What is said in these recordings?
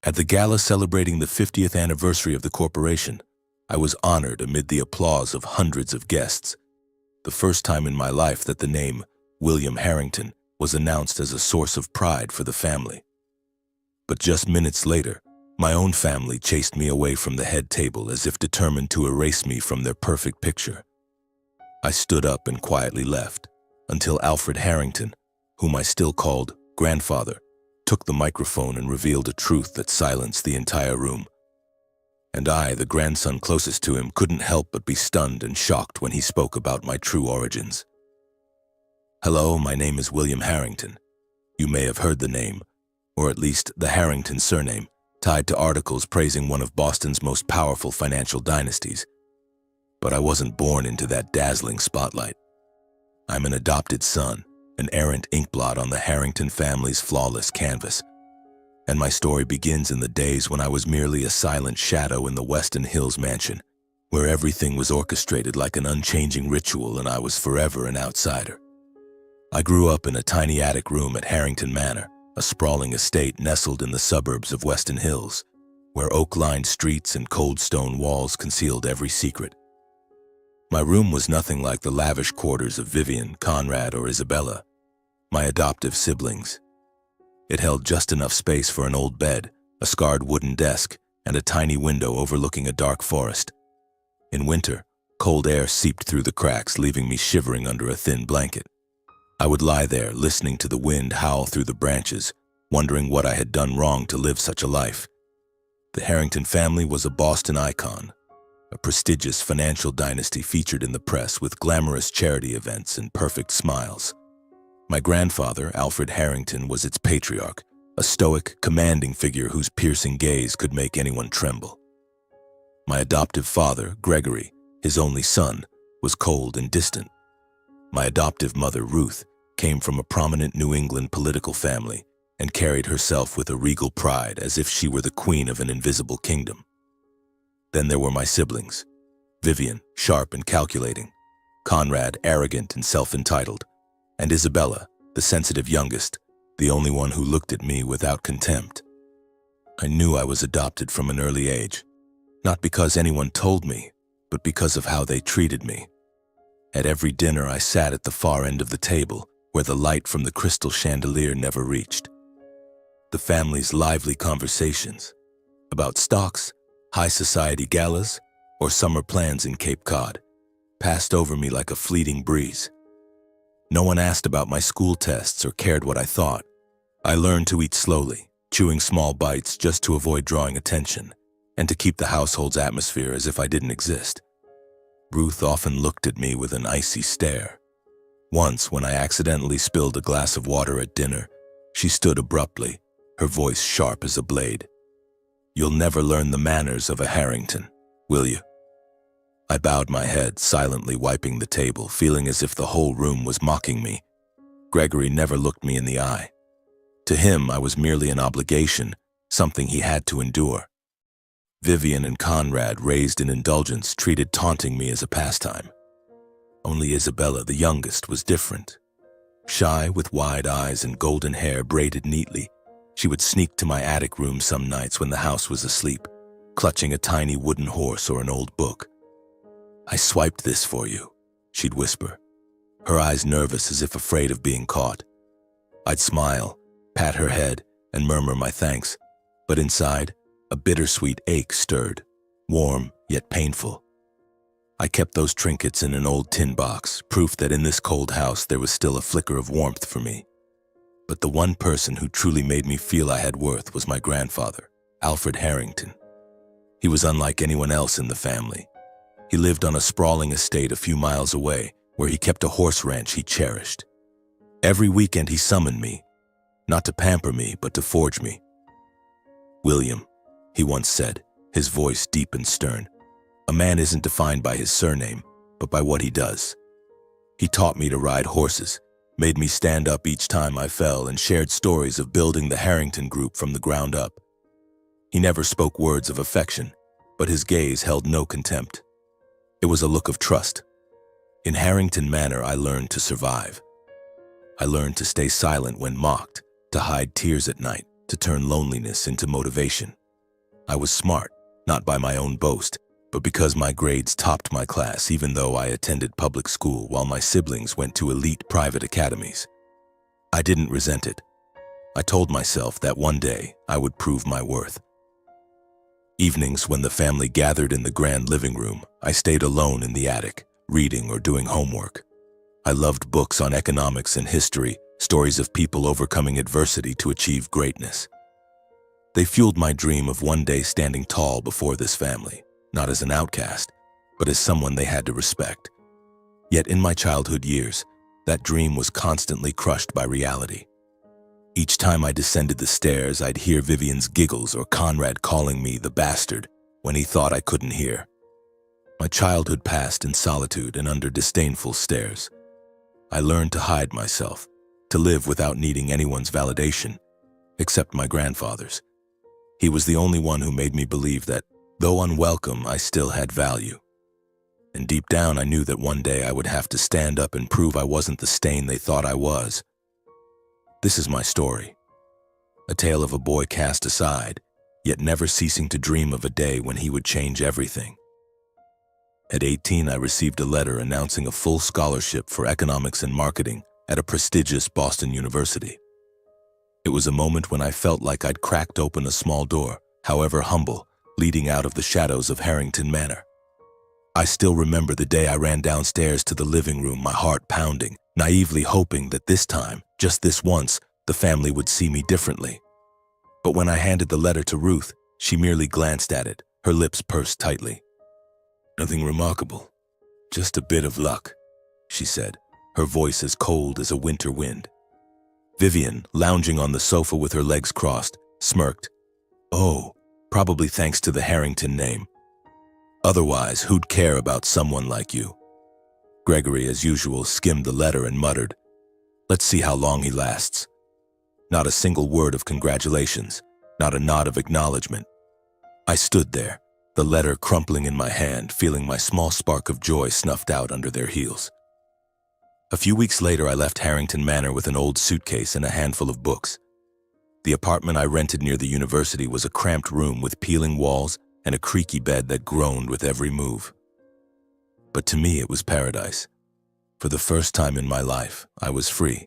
At the gala celebrating the 50th anniversary of the corporation, I was honored amid the applause of hundreds of guests. The first time in my life that the name William Harrington was announced as a source of pride for the family. But just minutes later, my own family chased me away from the head table as if determined to erase me from their perfect picture. I stood up and quietly left, until Alfred Harrington, whom I still called grandfather, took the microphone and revealed a truth that silenced the entire room. And I, the grandson closest to him, couldn't help but be stunned and shocked when he spoke about my true origins. Hello, my name is William Harrington. You may have heard the name, or at least the Harrington surname, tied to articles praising one of Boston's most powerful financial dynasties. But I wasn't born into that dazzling spotlight. I'm an adopted son, an errant inkblot on the Harrington family's flawless canvas. And my story begins in the days when I was merely a silent shadow in the Weston Hills mansion, where everything was orchestrated like an unchanging ritual and I was forever an outsider. I grew up in a tiny attic room at Harrington Manor, a sprawling estate nestled in the suburbs of Weston Hills, where oak-lined streets and cold stone walls concealed every secret. My room was nothing like the lavish quarters of Vivian, Conrad, or Isabella, my adoptive siblings. It held just enough space for an old bed, a scarred wooden desk, and a tiny window overlooking a dark forest. In winter, cold air seeped through the cracks, leaving me shivering under a thin blanket. I would lie there, listening to the wind howl through the branches, wondering what I had done wrong to live such a life. The Harrington family was a Boston icon, a prestigious financial dynasty featured in the press with glamorous charity events and perfect smiles. My grandfather, Alfred Harrington, was its patriarch, a stoic, commanding figure whose piercing gaze could make anyone tremble. My adoptive father, Gregory, his only son, was cold and distant. My adoptive mother, Ruth, came from a prominent New England political family and carried herself with a regal pride as if she were the queen of an invisible kingdom. Then there were my siblings, Vivian, sharp and calculating, Conrad, arrogant and self-entitled, and Isabella, the sensitive youngest, the only one who looked at me without contempt. I knew I was adopted from an early age, not because anyone told me, but because of how they treated me. At every dinner, I sat at the far end of the table, where the light from the crystal chandelier never reached. The family's lively conversations about stocks, high society galas, or summer plans in Cape Cod passed over me like a fleeting breeze. No one asked about my school tests or cared what I thought. I learned to eat slowly, chewing small bites just to avoid drawing attention, and to keep the household's atmosphere as if I didn't exist. Ruth often looked at me with an icy stare. Once, when I accidentally spilled a glass of water at dinner, she stood abruptly, her voice sharp as a blade. "You'll never learn the manners of a Harrington, will you?" I bowed my head, silently wiping the table, feeling as if the whole room was mocking me. Gregory never looked me in the eye. To him, I was merely an obligation, something he had to endure. Vivian and Conrad, raised in indulgence, treated taunting me as a pastime. Only Isabella, the youngest, was different. Shy, with wide eyes and golden hair braided neatly, she would sneak to my attic room some nights when the house was asleep, clutching a tiny wooden horse or an old book. "I swiped this for you," she'd whisper, her eyes nervous as if afraid of being caught. I'd smile, pat her head, and murmur my thanks, but inside, a bittersweet ache stirred, warm yet painful. I kept those trinkets in an old tin box, proof that in this cold house there was still a flicker of warmth for me. But the one person who truly made me feel I had worth was my grandfather, Alfred Harrington. He was unlike anyone else in the family. He lived on a sprawling estate a few miles away, where he kept a horse ranch he cherished. Every weekend he summoned me, not to pamper me, but to forge me. "William," he once said, his voice deep and stern, "a man isn't defined by his surname, but by what he does." He taught me to ride horses, made me stand up each time I fell, and shared stories of building the Harrington Group from the ground up. He never spoke words of affection, but his gaze held no contempt. It was a look of trust. In Harrington Manor, I learned to survive. I learned to stay silent when mocked, to hide tears at night, to turn loneliness into motivation. I was smart, not by my own boast, but because my grades topped my class even though I attended public school while my siblings went to elite private academies. I didn't resent it. I told myself that one day I would prove my worth. Evenings when the family gathered in the grand living room, I stayed alone in the attic, reading or doing homework. I loved books on economics and history, stories of people overcoming adversity to achieve greatness. They fueled my dream of one day standing tall before this family, not as an outcast, but as someone they had to respect. Yet in my childhood years, that dream was constantly crushed by reality. Each time I descended the stairs, I'd hear Vivian's giggles or Conrad calling me the bastard when he thought I couldn't hear. My childhood passed in solitude and under disdainful stares. I learned to hide myself, to live without needing anyone's validation, except my grandfather's. He was the only one who made me believe that, though unwelcome, I still had value. And deep down, I knew that one day I would have to stand up and prove I wasn't the stain they thought I was. This is my story, a tale of a boy cast aside, yet never ceasing to dream of a day when he would change everything. At 18, I received a letter announcing a full scholarship for economics and marketing at a prestigious Boston university. It was a moment when I felt like I'd cracked open a small door, however humble, leading out of the shadows of Harrington Manor. I still remember the day I ran downstairs to the living room, my heart pounding, naively hoping that this time, just this once, the family would see me differently. But when I handed the letter to Ruth, she merely glanced at it, her lips pursed tightly. "Nothing remarkable, just a bit of luck," she said, her voice as cold as a winter wind. Vivian, lounging on the sofa with her legs crossed, smirked. "Oh, probably thanks to the Harrington name. Otherwise, who'd care about someone like you?" Gregory, as usual, skimmed the letter and muttered, "Let's see how long he lasts." Not a single word of congratulations, not a nod of acknowledgement. I stood there, the letter crumpling in my hand, feeling my small spark of joy snuffed out under their heels. A few weeks later, I left Harrington Manor with an old suitcase and a handful of books. The apartment I rented near the university was a cramped room with peeling walls and a creaky bed that groaned with every move. But to me, it was paradise. For the first time in my life, I was free,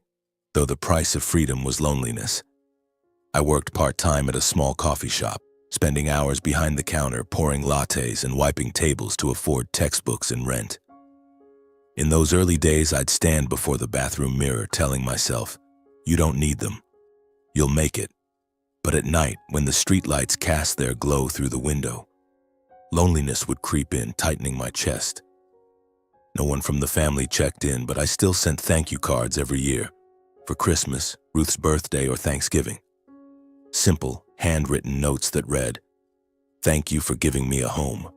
though the price of freedom was loneliness. I worked part-time at a small coffee shop, spending hours behind the counter pouring lattes and wiping tables to afford textbooks and rent. In those early days, I'd stand before the bathroom mirror telling myself, "You don't need them. You'll make it." But at night, when the streetlights cast their glow through the window, loneliness would creep in, tightening my chest. No one from the family checked in, but I still sent thank you cards every year, for Christmas, Ruth's birthday, or Thanksgiving. Simple, handwritten notes that read, "Thank you for giving me a home."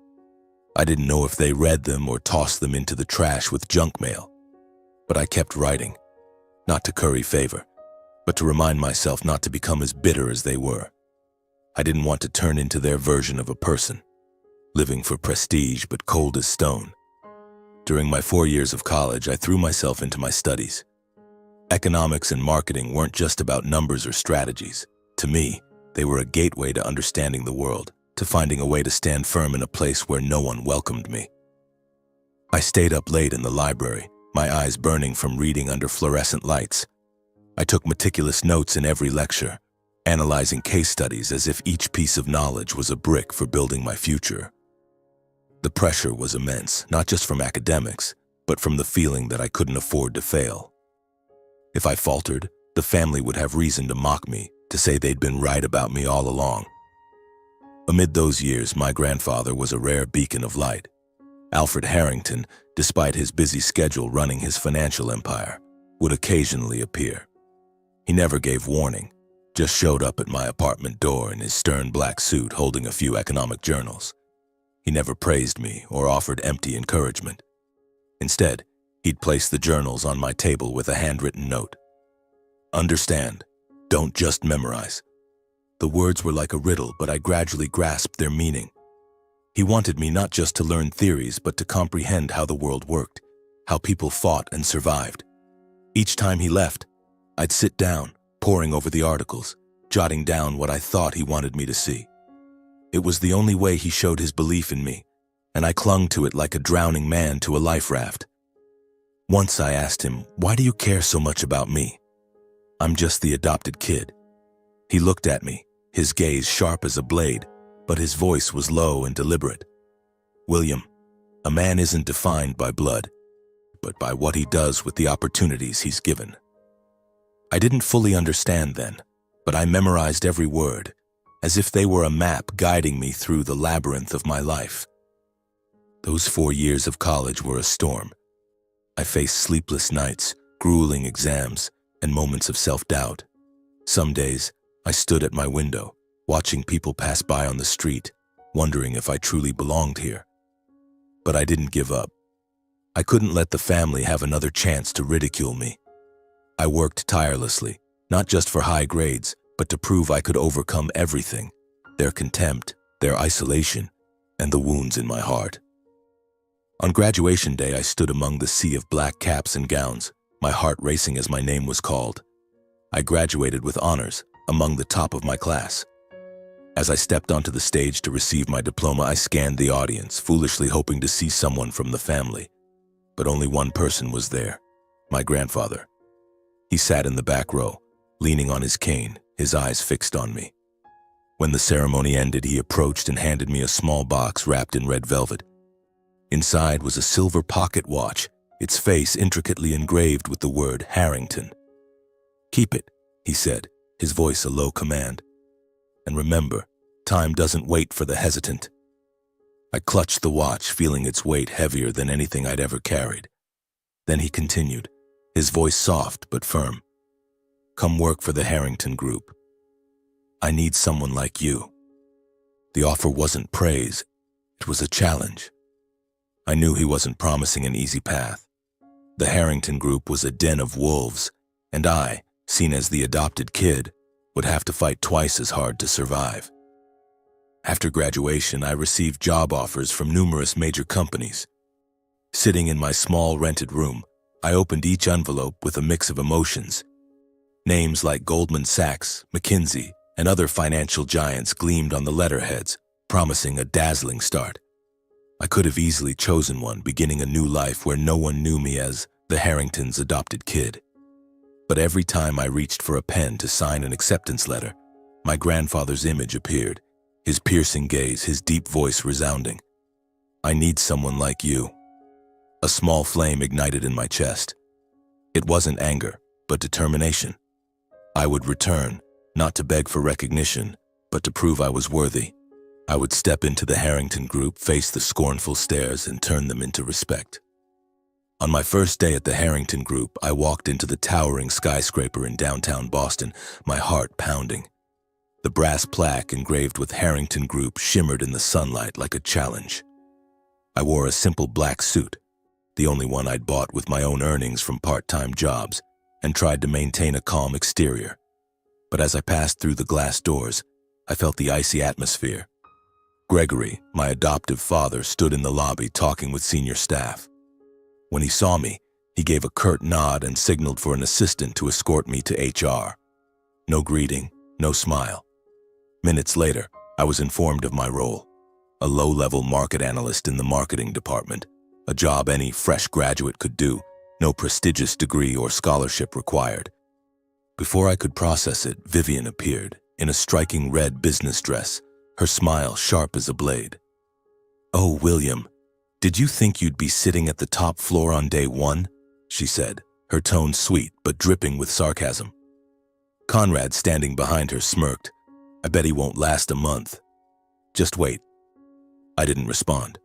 I didn't know if they read them or tossed them into the trash with junk mail, but I kept writing, not to curry favor, but to remind myself not to become as bitter as they were. I didn't want to turn into their version of a person, living for prestige but cold as stone. During my 4 years of college, I threw myself into my studies. Economics and marketing weren't just about numbers or strategies. To me, they were a gateway to understanding the world, to finding a way to stand firm in a place where no one welcomed me. I stayed up late in the library, my eyes burning from reading under fluorescent lights. I took meticulous notes in every lecture, analyzing case studies as if each piece of knowledge was a brick for building my future. The pressure was immense, not just from academics, but from the feeling that I couldn't afford to fail. If I faltered, the family would have reason to mock me, to say they'd been right about me all along. Amid those years, my grandfather was a rare beacon of light. Alfred Harrington, despite his busy schedule running his financial empire, would occasionally appear. He never gave warning, just showed up at my apartment door in his stern black suit holding a few economic journals. He never praised me or offered empty encouragement. Instead, he'd place the journals on my table with a handwritten note. "Understand, don't just memorize." The words were like a riddle, but I gradually grasped their meaning. He wanted me not just to learn theories, but to comprehend how the world worked, how people fought and survived. Each time he left, I'd sit down, poring over the articles, jotting down what I thought he wanted me to see. It was the only way he showed his belief in me, and I clung to it like a drowning man to a life raft. Once I asked him, "Why do you care so much about me?" "I'm just the adopted kid." He looked at me, his gaze sharp as a blade, but his voice was low and deliberate. "William, a man isn't defined by blood, but by what he does with the opportunities he's given." I didn't fully understand then, but I memorized every word, as if they were a map guiding me through the labyrinth of my life. Those 4 years of college were a storm. I faced sleepless nights, grueling exams, and moments of self-doubt. Some days, I stood at my window, watching people pass by on the street, wondering if I truly belonged here. But I didn't give up. I couldn't let the family have another chance to ridicule me. I worked tirelessly, not just for high grades, but to prove I could overcome everything: their contempt, their isolation, and the wounds in my heart. On graduation day, I stood among the sea of black caps and gowns, my heart racing as my name was called. I graduated with honors, among the top of my class. As I stepped onto the stage to receive my diploma, I scanned the audience, foolishly hoping to see someone from the family. But only one person was there: my grandfather. He sat in the back row, leaning on his cane, his eyes fixed on me. When the ceremony ended, he approached and handed me a small box wrapped in red velvet. Inside was a silver pocket watch, its face intricately engraved with the word Harrington. "Keep it," he said, his voice a low command. "And remember, time doesn't wait for the hesitant." I clutched the watch, feeling its weight heavier than anything I'd ever carried. Then he continued, his voice soft but firm. "Come work for the Harrington Group. I need someone like you." The offer wasn't praise, it was a challenge. I knew he wasn't promising an easy path. The Harrington Group was a den of wolves, and I, seen as the adopted kid, would have to fight twice as hard to survive. After graduation, I received job offers from numerous major companies. Sitting in my small rented room, I opened each envelope with a mix of emotions. Names like Goldman Sachs, McKinsey, and other financial giants gleamed on the letterheads, promising a dazzling start. I could have easily chosen one, beginning a new life where no one knew me as the Harrington's adopted kid. But every time I reached for a pen to sign an acceptance letter, my grandfather's image appeared, his piercing gaze, his deep voice resounding. "I need someone like you." A small flame ignited in my chest. It wasn't anger, but determination. I would return, not to beg for recognition, but to prove I was worthy. I would step into the Harrington Group, face the scornful stares, and turn them into respect. On my first day at the Harrington Group, I walked into the towering skyscraper in downtown Boston, my heart pounding. The brass plaque engraved with Harrington Group shimmered in the sunlight like a challenge. I wore a simple black suit, the only one I'd bought with my own earnings from part-time jobs, and tried to maintain a calm exterior. But as I passed through the glass doors, I felt the icy atmosphere. Gregory, my adoptive father, stood in the lobby talking with senior staff. When he saw me, he gave a curt nod and signaled for an assistant to escort me to HR. No greeting, no smile. Minutes later, I was informed of my role: a low-level market analyst in the marketing department, a job any fresh graduate could do, no prestigious degree or scholarship required. Before I could process it, Vivian appeared, in a striking red business dress, her smile sharp as a blade. "Oh, William, did you think you'd be sitting at the top floor on day one?" she said, her tone sweet but dripping with sarcasm. Conrad, standing behind her, smirked. "I bet he won't last a month. Just wait." I didn't respond.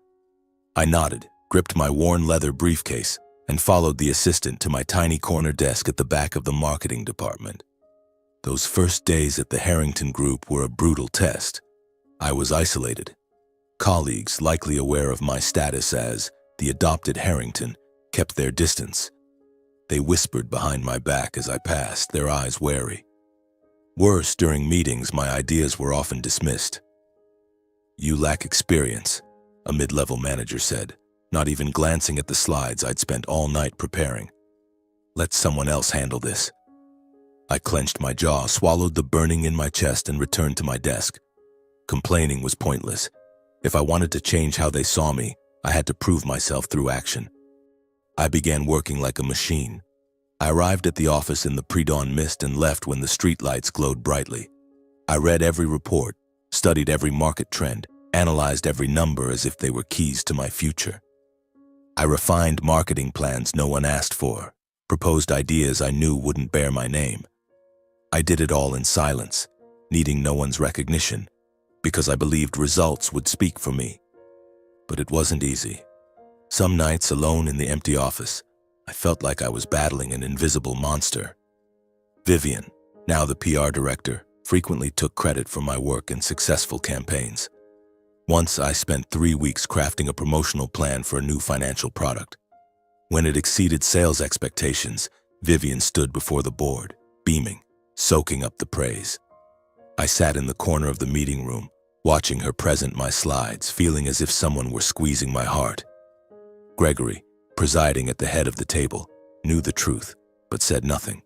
I nodded, gripped my worn leather briefcase, and followed the assistant to my tiny corner desk at the back of the marketing department. Those first days at the Harrington Group were a brutal test. I was isolated. Colleagues, likely aware of my status as the adopted Harrington, kept their distance. They whispered behind my back as I passed, their eyes wary. Worse, during meetings, my ideas were often dismissed. "You lack experience," a mid-level manager said, not even glancing at the slides I'd spent all night preparing. "Let someone else handle this." I clenched my jaw, swallowed the burning in my chest, and returned to my desk. Complaining was pointless. If I wanted to change how they saw me, I had to prove myself through action. I began working like a machine. I arrived at the office in the pre-dawn mist and left when the streetlights glowed brightly. I read every report, studied every market trend, analyzed every number as if they were keys to my future. I refined marketing plans no one asked for, proposed ideas I knew wouldn't bear my name. I did it all in silence, needing no one's recognition, because I believed results would speak for me. But it wasn't easy. Some nights, alone in the empty office, I felt like I was battling an invisible monster. Vivian, now the PR director, frequently took credit for my work in successful campaigns. Once I spent 3 weeks crafting a promotional plan for a new financial product. When it exceeded sales expectations, Vivian stood before the board, beaming, soaking up the praise. I sat in the corner of the meeting room, watching her present my slides, feeling as if someone were squeezing my heart. Gregory, presiding at the head of the table, knew the truth, but said nothing.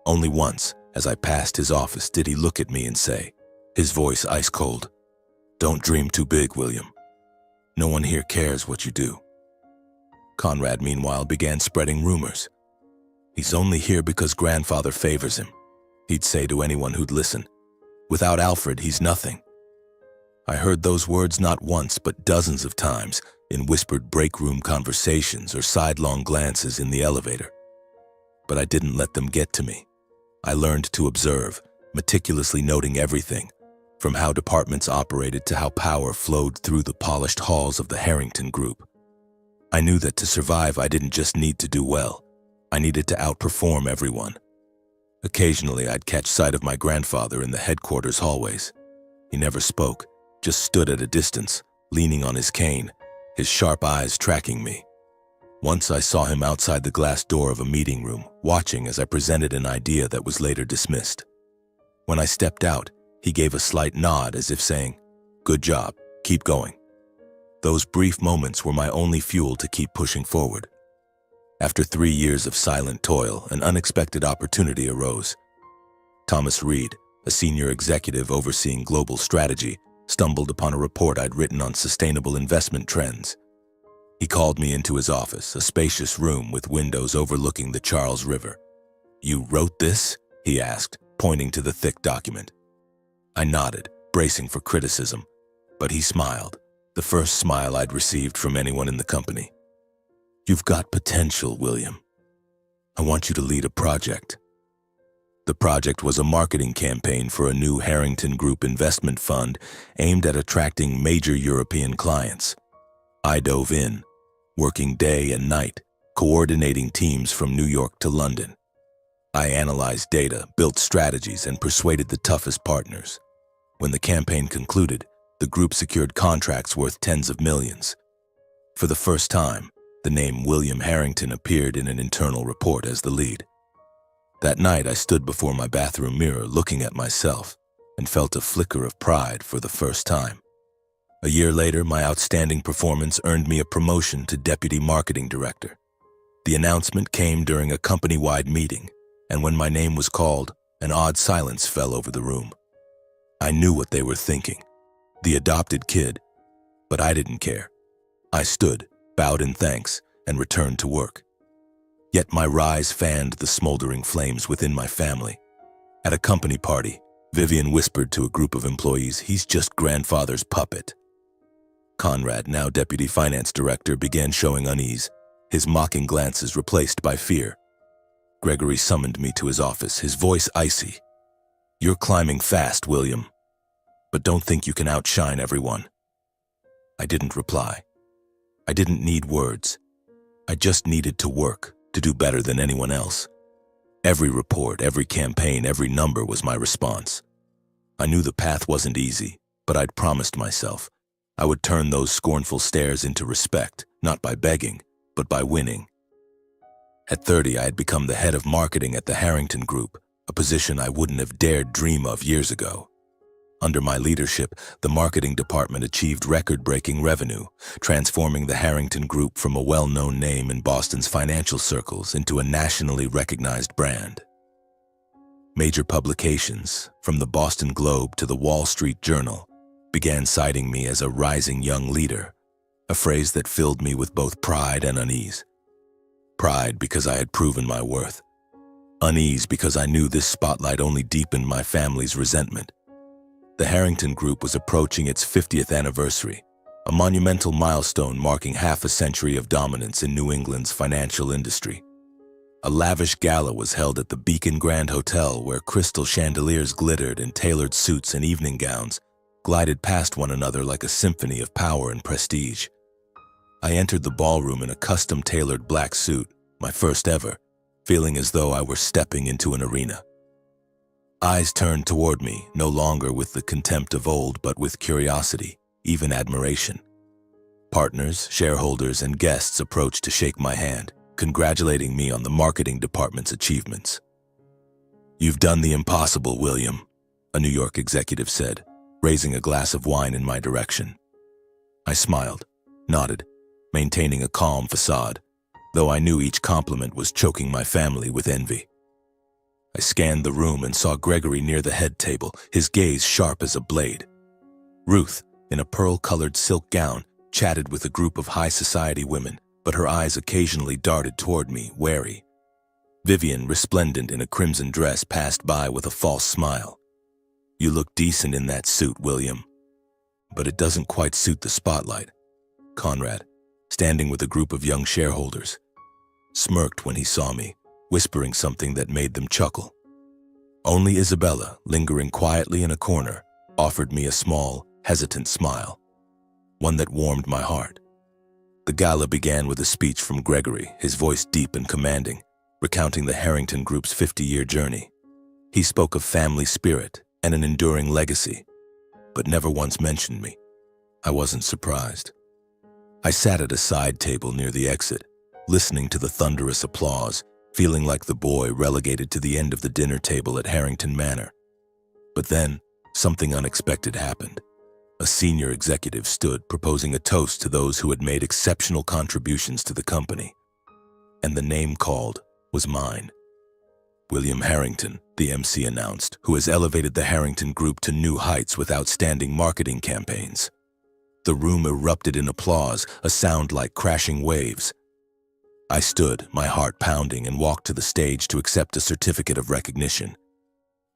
Only once, as I passed his office, did he look at me and say, his voice ice cold, "Don't dream too big, William. No one here cares what you do." Conrad, meanwhile, began spreading rumors. "He's only here because grandfather favors him," he'd say to anyone who'd listen. "Without Alfred, he's nothing." I heard those words not once but dozens of times in whispered break-room conversations or sidelong glances in the elevator. But I didn't let them get to me. I learned to observe, meticulously noting everything, from how departments operated to how power flowed through the polished halls of the Harrington Group. I knew that to survive, I didn't just need to do well. I needed to outperform everyone. Occasionally, I'd catch sight of my grandfather in the headquarters hallways. He never spoke, just stood at a distance, leaning on his cane, his sharp eyes tracking me. Once I saw him outside the glass door of a meeting room, watching as I presented an idea that was later dismissed. When I stepped out, he gave a slight nod as if saying, "Good job, keep going." Those brief moments were my only fuel to keep pushing forward. After 3 years of silent toil, an unexpected opportunity arose. Thomas Reed, a senior executive overseeing global strategy, stumbled upon a report I'd written on sustainable investment trends. He called me into his office, a spacious room with windows overlooking the Charles River. "You wrote this?" he asked, pointing to the thick document. I nodded, bracing for criticism, but he smiled, the first smile I'd received from anyone in the company. "You've got potential, William. I want you to lead a project." The project was a marketing campaign for a new Harrington Group investment fund aimed at attracting major European clients. I dove in, working day and night, coordinating teams from New York to London. I analyzed data, built strategies, and persuaded the toughest partners. When the campaign concluded, the group secured contracts worth tens of millions. For the first time, the name William Harrington appeared in an internal report as the lead. That night, I stood before my bathroom mirror looking at myself and felt a flicker of pride for the first time. A year later, my outstanding performance earned me a promotion to Deputy Marketing Director. The announcement came during a company-wide meeting, and when my name was called, an odd silence fell over the room. I knew what they were thinking. The adopted kid. But I didn't care. I stood, bowed in thanks, and returned to work. Yet my rise fanned the smoldering flames within my family. At a company party, Vivian whispered to a group of employees, "He's just grandfather's puppet." Conrad, now Deputy Finance Director, began showing unease, his mocking glances replaced by fear. Gregory summoned me to his office, his voice icy. "You're climbing fast, William, but don't think you can outshine everyone." I didn't reply. I didn't need words. I just needed to work, to do better than anyone else. Every report, every campaign, every number was my response. I knew the path wasn't easy, but I'd promised myself I would turn those scornful stares into respect, not by begging, but by winning. At 30, I had become the head of marketing at the Harrington Group, a position I wouldn't have dared dream of years ago. Under my leadership, the marketing department achieved record-breaking revenue, transforming the Harrington Group from a well-known name in Boston's financial circles into a nationally recognized brand. Major publications, from the Boston Globe to the Wall Street Journal, began citing me as a rising young leader, a phrase that filled me with both pride and unease. Pride because I had proven my worth. Unease because I knew this spotlight only deepened my family's resentment. The Harrington Group was approaching its 50th anniversary, a monumental milestone marking half a century of dominance in New England's financial industry. A lavish gala was held at the Beacon Grand Hotel where crystal chandeliers glittered and tailored suits and evening gowns glided past one another like a symphony of power and prestige. I entered the ballroom in a custom-tailored black suit, my first ever, feeling as though I were stepping into an arena. Eyes turned toward me, no longer with the contempt of old, but with curiosity, even admiration. Partners, shareholders, and guests approached to shake my hand, congratulating me on the marketing department's achievements. "You've done the impossible, William," a New York executive said, raising a glass of wine in my direction. I smiled, nodded, maintaining a calm facade, though I knew each compliment was choking my family with envy. I scanned the room and saw Gregory near the head table, his gaze sharp as a blade. Ruth, in a pearl-colored silk gown, chatted with a group of high society women, but her eyes occasionally darted toward me, wary. Vivian, resplendent in a crimson dress, passed by with a false smile. "You look decent in that suit, William, but it doesn't quite suit the spotlight." Conrad, standing with a group of young shareholders, smirked when he saw me, whispering something that made them chuckle. Only Isabella, lingering quietly in a corner, offered me a small, hesitant smile, one that warmed my heart. The gala began with a speech from Gregory, his voice deep and commanding, recounting the Harrington Group's 50-year journey. He spoke of family spirit and an enduring legacy, but never once mentioned me. I wasn't surprised. I sat at a side table near the exit, listening to the thunderous applause, feeling like the boy relegated to the end of the dinner table at Harrington Manor. But then, something unexpected happened. A senior executive stood proposing a toast to those who had made exceptional contributions to the company. And the name called was mine. "William Harrington," the MC announced, "who has elevated the Harrington Group to new heights with outstanding marketing campaigns." The room erupted in applause, a sound like crashing waves. I stood, my heart pounding, and walked to the stage to accept a certificate of recognition.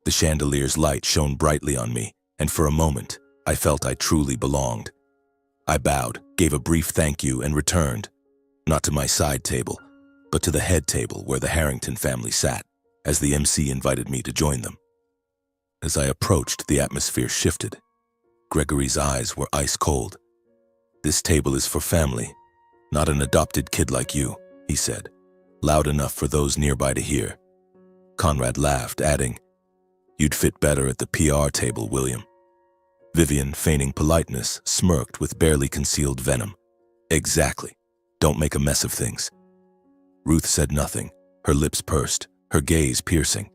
The chandelier's light shone brightly on me, and for a moment, I felt I truly belonged. I bowed, gave a brief thank you, and returned, not to my side table, but to the head table where the Harrington family sat, as the MC invited me to join them. As I approached, the atmosphere shifted. Gregory's eyes were ice cold. "This table is for family, not an adopted kid like you," he said, loud enough for those nearby to hear. Conrad laughed, adding, "You'd fit better at the PR table, William." Vivian, feigning politeness, smirked with barely concealed venom. "Exactly. Don't make a mess of things." Ruth said nothing, her lips pursed, her gaze piercing.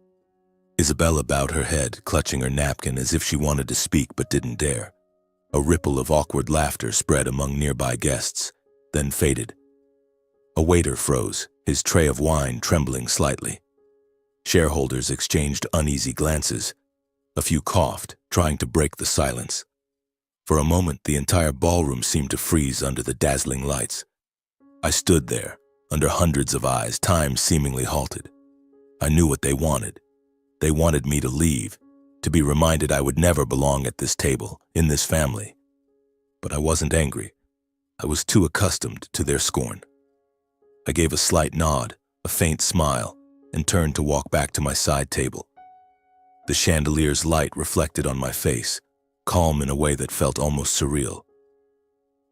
Isabella bowed her head, clutching her napkin as if she wanted to speak but didn't dare. A ripple of awkward laughter spread among nearby guests, then faded. A waiter froze, his tray of wine trembling slightly. Shareholders exchanged uneasy glances. A few coughed, trying to break the silence. For a moment, the entire ballroom seemed to freeze under the dazzling lights. I stood there, under hundreds of eyes, time seemingly halted. I knew what they wanted. They wanted me to leave, to be reminded I would never belong at this table, in this family. But I wasn't angry. I was too accustomed to their scorn. I gave a slight nod, a faint smile, and turned to walk back to my side table. The chandelier's light reflected on my face, calm in a way that felt almost surreal.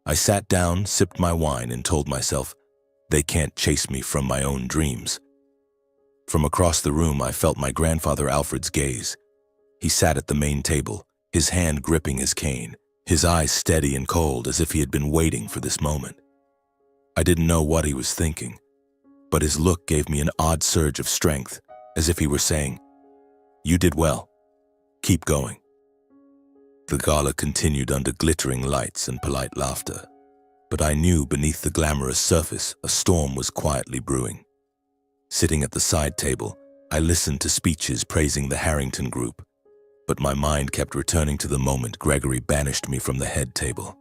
I sat down, sipped my wine, and told myself, they can't chase me from my own dreams. From across the room, I felt my grandfather Alfred's gaze. He sat at the main table, his hand gripping his cane, his eyes steady and cold as if he had been waiting for this moment. I didn't know what he was thinking, but his look gave me an odd surge of strength, as if he were saying, "You did well. Keep going." The gala continued under glittering lights and polite laughter, but I knew beneath the glamorous surface a storm was quietly brewing. Sitting at the side table, I listened to speeches praising the Harrington Group, but my mind kept returning to the moment Gregory banished me from the head table.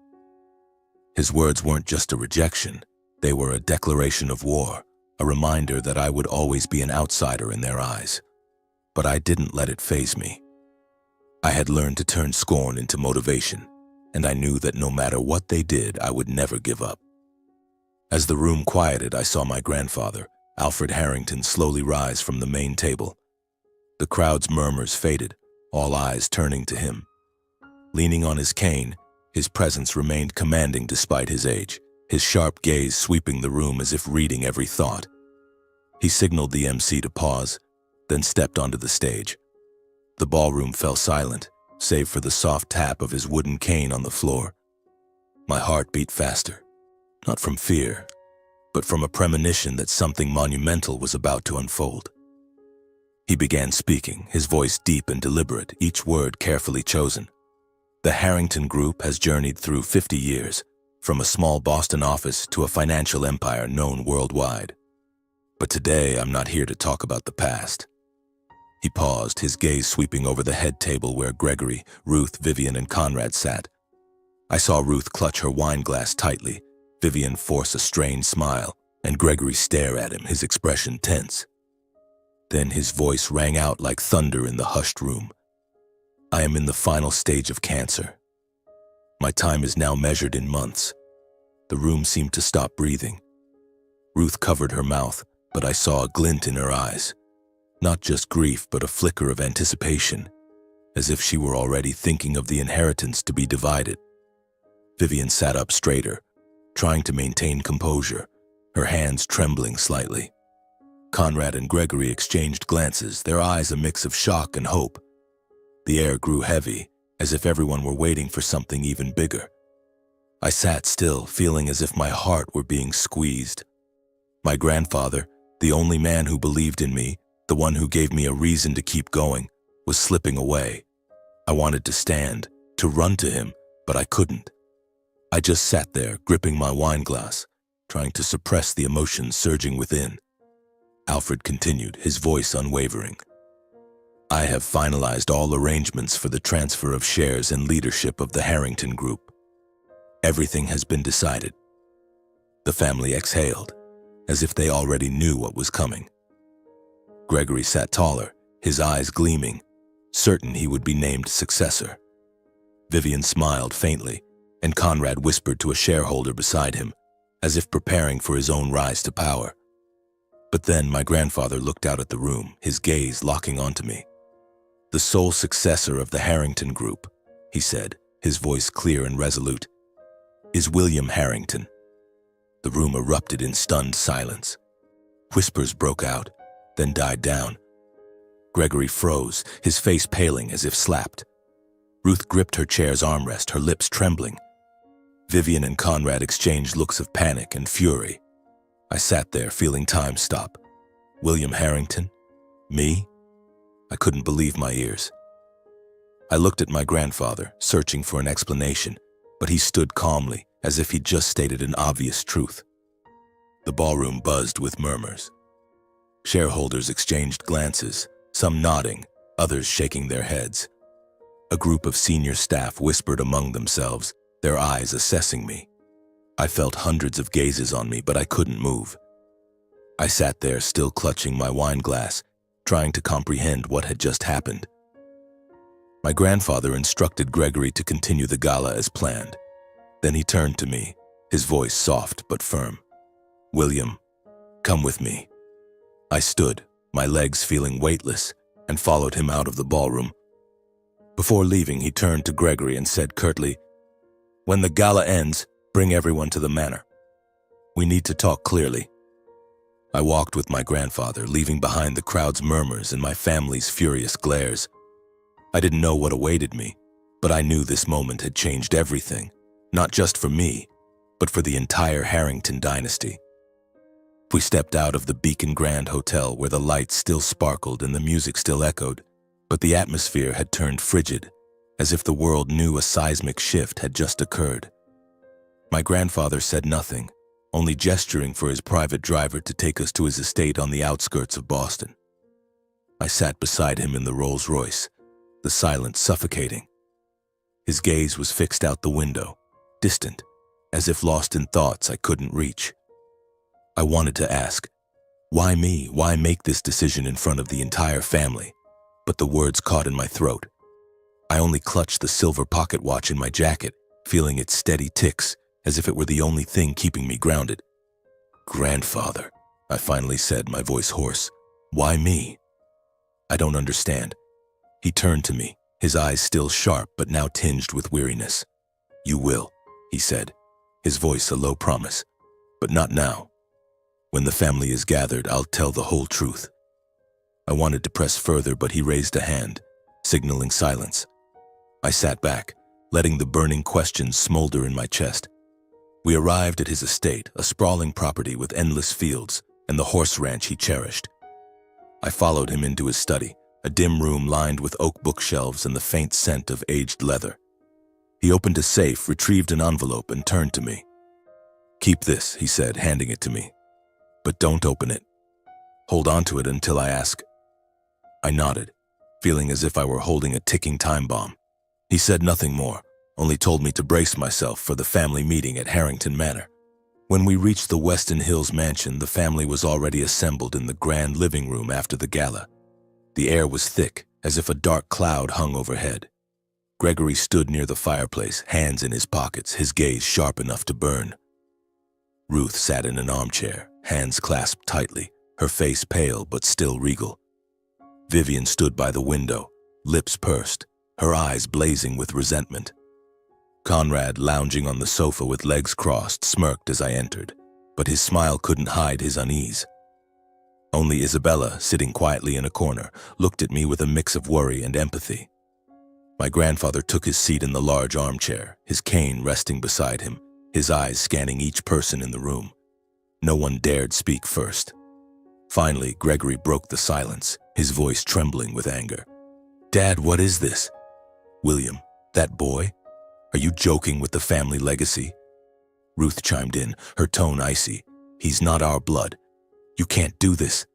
His words weren't just a rejection, they were a declaration of war, a reminder that I would always be an outsider in their eyes. But I didn't let it faze me. I had learned to turn scorn into motivation, and I knew that no matter what they did, I would never give up. As the room quieted, I saw my grandfather, Alfred Harrington, slowly rise from the main table. The crowd's murmurs faded, all eyes turning to him. Leaning on his cane, his presence remained commanding despite his age, his sharp gaze sweeping the room as if reading every thought. He signaled the MC to pause, then stepped onto the stage. The ballroom fell silent, save for the soft tap of his wooden cane on the floor. My heart beat faster, not from fear, but from a premonition that something monumental was about to unfold. He began speaking, his voice deep and deliberate, each word carefully chosen. The Harrington Group has journeyed through 50 years, from a small Boston office to a financial empire known worldwide. But today, I'm not here to talk about the past. He paused, his gaze sweeping over the head table where Gregory, Ruth, Vivian, and Conrad sat. I saw Ruth clutch her wine glass tightly, Vivian force a strained smile, and Gregory stare at him, his expression tense. Then his voice rang out like thunder in the hushed room. I am in the final stage of cancer. My time is now measured in months. The room seemed to stop breathing. Ruth covered her mouth, but I saw a glint in her eyes. Not just grief, but a flicker of anticipation, as if she were already thinking of the inheritance to be divided. Vivian sat up straighter, trying to maintain composure, her hands trembling slightly. Conrad and Gregory exchanged glances, their eyes a mix of shock and hope. The air grew heavy, as if everyone were waiting for something even bigger. I sat still, feeling as if my heart were being squeezed. My grandfather, the only man who believed in me, the one who gave me a reason to keep going, was slipping away. I wanted to stand, to run to him, but I couldn't. I just sat there, gripping my wine glass, trying to suppress the emotions surging within. Alfred continued, his voice unwavering. I have finalized all arrangements for the transfer of shares and leadership of the Harrington Group. Everything has been decided. The family exhaled, as if they already knew what was coming. Gregory sat taller, his eyes gleaming, certain he would be named successor. Vivian smiled faintly, and Conrad whispered to a shareholder beside him, as if preparing for his own rise to power. But then my grandfather looked out at the room, his gaze locking onto me. The sole successor of the Harrington Group, he said, his voice clear and resolute, is William Harrington. The room erupted in stunned silence. Whispers broke out, then died down. Gregory froze, his face paling as if slapped. Ruth gripped her chair's armrest, her lips trembling. Vivian and Conrad exchanged looks of panic and fury. I sat there, feeling time stop. William Harrington? Me? I couldn't believe my ears. I looked at my grandfather, searching for an explanation, but he stood calmly, as if he'd just stated an obvious truth. The ballroom buzzed with murmurs. Shareholders exchanged glances, some nodding, others shaking their heads. A group of senior staff whispered among themselves, their eyes assessing me. I felt hundreds of gazes on me, but I couldn't move. I sat there, still clutching my wine glass, trying to comprehend what had just happened. My grandfather instructed Gregory to continue the gala as planned. Then he turned to me, his voice soft but firm. William, come with me. I stood, my legs feeling weightless, and followed him out of the ballroom. Before leaving, he turned to Gregory and said curtly, when the gala ends, bring everyone to the manor. We need to talk clearly. I walked with my grandfather, leaving behind the crowd's murmurs and my family's furious glares. I didn't know what awaited me, but I knew this moment had changed everything, not just for me, but for the entire Harrington dynasty. We stepped out of the Beacon Grand Hotel where the lights still sparkled and the music still echoed, but the atmosphere had turned frigid, as if the world knew a seismic shift had just occurred. My grandfather said nothing, only gesturing for his private driver to take us to his estate on the outskirts of Boston. I sat beside him in the Rolls-Royce, the silence suffocating. His gaze was fixed out the window, distant, as if lost in thoughts I couldn't reach. I wanted to ask, why me? Why make this decision in front of the entire family? But the words caught in my throat. I only clutched the silver pocket watch in my jacket, feeling its steady ticks, as if it were the only thing keeping me grounded. "Grandfather," I finally said, my voice hoarse. "Why me?" "I don't understand." He turned to me, his eyes still sharp but now tinged with weariness. "You will," he said, his voice a low promise. "But not now. When the family is gathered, I'll tell the whole truth." I wanted to press further, but he raised a hand, signaling silence. I sat back, letting the burning questions smolder in my chest. We arrived at his estate, a sprawling property with endless fields and the horse ranch he cherished. I followed him into his study, a dim room lined with oak bookshelves and the faint scent of aged leather. He opened a safe, retrieved an envelope, and turned to me. "Keep this," he said, handing it to me. "But don't open it. Hold on to it until I ask." I nodded, feeling as if I were holding a ticking time bomb. He said nothing more, only told me to brace myself for the family meeting at Harrington Manor. When we reached the Weston Hills mansion, the family was already assembled in the grand living room after the gala. The air was thick, as if a dark cloud hung overhead. Gregory stood near the fireplace, hands in his pockets, his gaze sharp enough to burn. Ruth sat in an armchair, hands clasped tightly, her face pale but still regal. Vivian stood by the window, lips pursed, her eyes blazing with resentment. Conrad, lounging on the sofa with legs crossed, smirked as I entered, but his smile couldn't hide his unease. Only Isabella, sitting quietly in a corner, looked at me with a mix of worry and empathy. My grandfather took his seat in the large armchair, his cane resting beside him, his eyes scanning each person in the room. No one dared speak first. Finally, Gregory broke the silence, his voice trembling with anger. "Dad, what is this?" "William, that boy? Are you joking with the family legacy?" Ruth chimed in, her tone icy. "He's not our blood. You can't do this."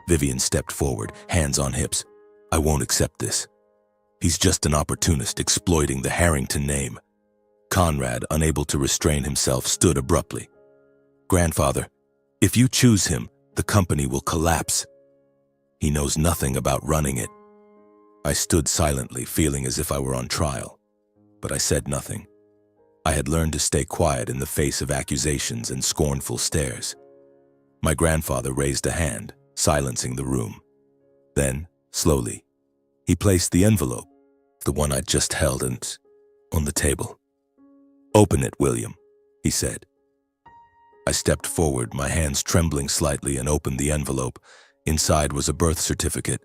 Vivian stepped forward, hands on hips. "I won't accept this. He's just an opportunist exploiting the Harrington name." Conrad, unable to restrain himself, stood abruptly. "Grandfather, if you choose him, the company will collapse. He knows nothing about running it." I stood silently, feeling as if I were on trial. But I said nothing. I had learned to stay quiet in the face of accusations and scornful stares. My grandfather raised a hand, silencing the room. Then, slowly, he placed the envelope, the one I'd just held, on the table. "Open it, William," he said. I stepped forward, my hands trembling slightly, and opened the envelope. Inside was a birth certificate.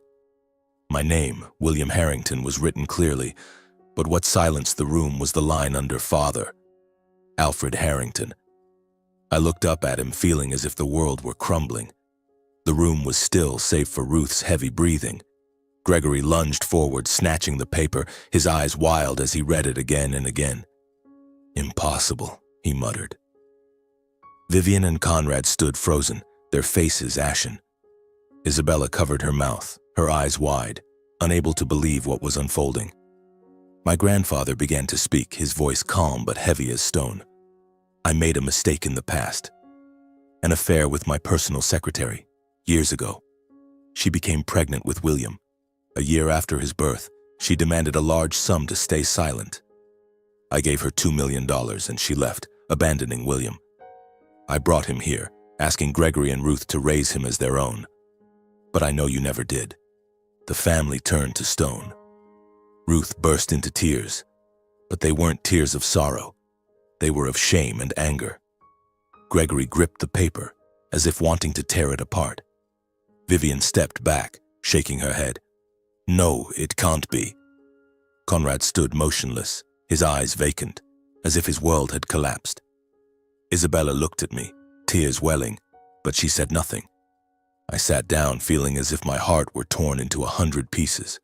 My name, William Harrington, was written clearly, but what silenced the room was the line under father, Alfred Harrington. I looked up at him, feeling as if the world were crumbling. The room was still, save for Ruth's heavy breathing. Gregory lunged forward, snatching the paper, his eyes wild as he read it again and again. "Impossible," he muttered. Vivian and Conrad stood frozen, their faces ashen. Isabella covered her mouth, her eyes wide, unable to believe what was unfolding. My grandfather began to speak, his voice calm but heavy as stone. "I made a mistake in the past. An affair with my personal secretary, years ago. She became pregnant with William. A year after his birth, she demanded a large sum to stay silent. I gave her $2 million and she left, abandoning William. I brought him here, asking Gregory and Ruth to raise him as their own. But I know you never did." The family turned to stone. Ruth burst into tears, but they weren't tears of sorrow. They were of shame and anger. Gregory gripped the paper, as if wanting to tear it apart. Vivian stepped back, shaking her head. "No, it can't be." Conrad stood motionless, his eyes vacant, as if his world had collapsed. Isabella looked at me, tears welling, but she said nothing. I sat down, feeling as if my heart were torn into 100 pieces.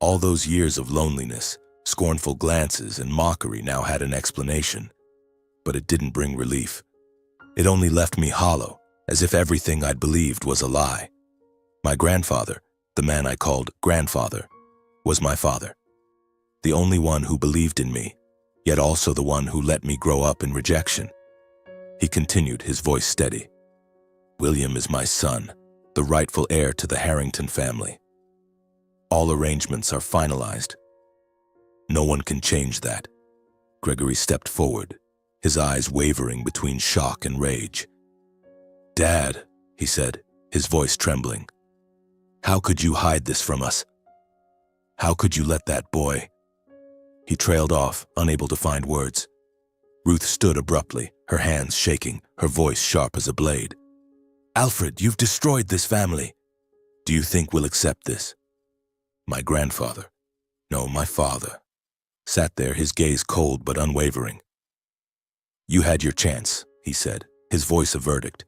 All those years of loneliness, scornful glances, and mockery now had an explanation. But it didn't bring relief. It only left me hollow, as if everything I'd believed was a lie. My grandfather, the man I called grandfather, was my father. The only one who believed in me, yet also the one who let me grow up in rejection. He continued, his voice steady. William is my son, the rightful heir to the Harrington family. All arrangements are finalized. No one can change that. Gregory stepped forward, his eyes wavering between shock and rage. Dad, he said, his voice trembling. How could you hide this from us? How could you let that boy? He trailed off, unable to find words. Ruth stood abruptly, her hands shaking, her voice sharp as a blade. Alfred, you've destroyed this family. Do you think we'll accept this? My grandfather, no, my father, sat there, his gaze cold but unwavering. You had your chance, he said, his voice a verdict.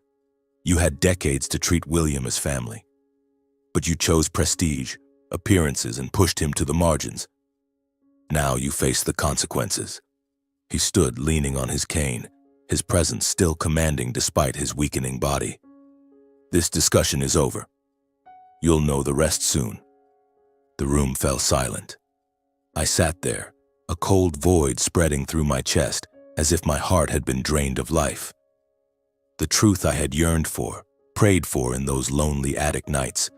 You had decades to treat William as family. But you chose prestige, appearances, and pushed him to the margins. Now you face the consequences. He stood leaning on his cane, his presence still commanding despite his weakening body. This discussion is over. You'll know the rest soon. The room fell silent. I sat there, a cold void spreading through my chest, as if my heart had been drained of life. The truth I had yearned for, prayed for in those lonely attic nights,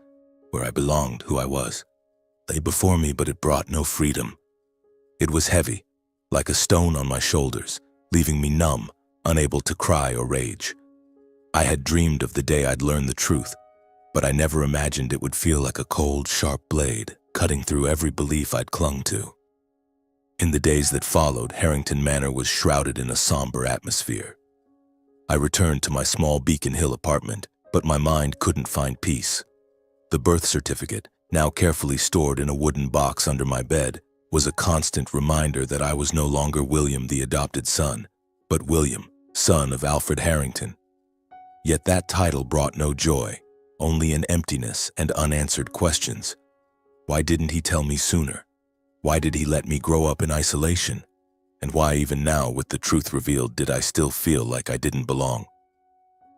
where I belonged, who I was, lay before me, but it brought no freedom. It was heavy, like a stone on my shoulders, leaving me numb, unable to cry or rage. I had dreamed of the day I'd learn the truth, but I never imagined it would feel like a cold, sharp blade, cutting through every belief I'd clung to. In the days that followed, Harrington Manor was shrouded in a somber atmosphere. I returned to my small Beacon Hill apartment, but my mind couldn't find peace. The birth certificate, now carefully stored in a wooden box under my bed, was a constant reminder that I was no longer William, the adopted son, but William, son of Alfred Harrington. Yet that title brought no joy, only an emptiness and unanswered questions. Why didn't he tell me sooner? Why did he let me grow up in isolation? And why even now, with the truth revealed, did I still feel like I didn't belong?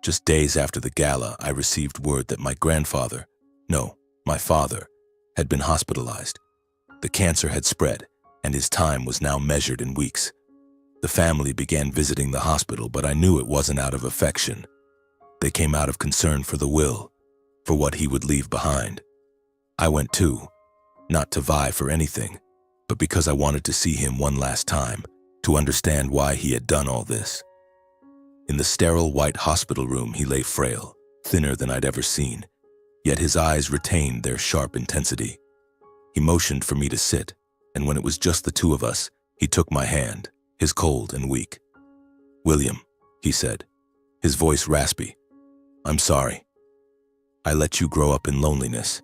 Just days after the gala, I received word that my grandfather, no, my father, had been hospitalized. The cancer had spread, and his time was now measured in weeks. The family began visiting the hospital, but I knew it wasn't out of affection. They came out of concern for the will, for what he would leave behind. I went too, not to vie for anything, but because I wanted to see him one last time, to understand why he had done all this. In the sterile white hospital room, he lay frail, thinner than I'd ever seen, yet his eyes retained their sharp intensity. He motioned for me to sit, and when it was just the two of us, he took my hand, his cold and weak. William, he said, his voice raspy, I'm sorry. I let you grow up in loneliness,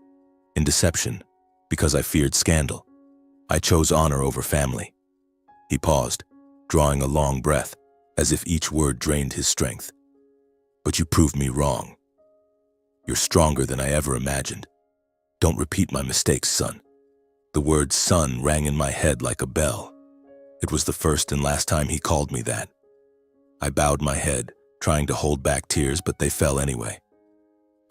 in deception, because I feared scandal. I chose honor over family. He paused, drawing a long breath, as if each word drained his strength. But you proved me wrong. You're stronger than I ever imagined. Don't repeat my mistakes, son. The word son rang in my head like a bell. It was the first and last time he called me that. I bowed my head, trying to hold back tears, but they fell anyway.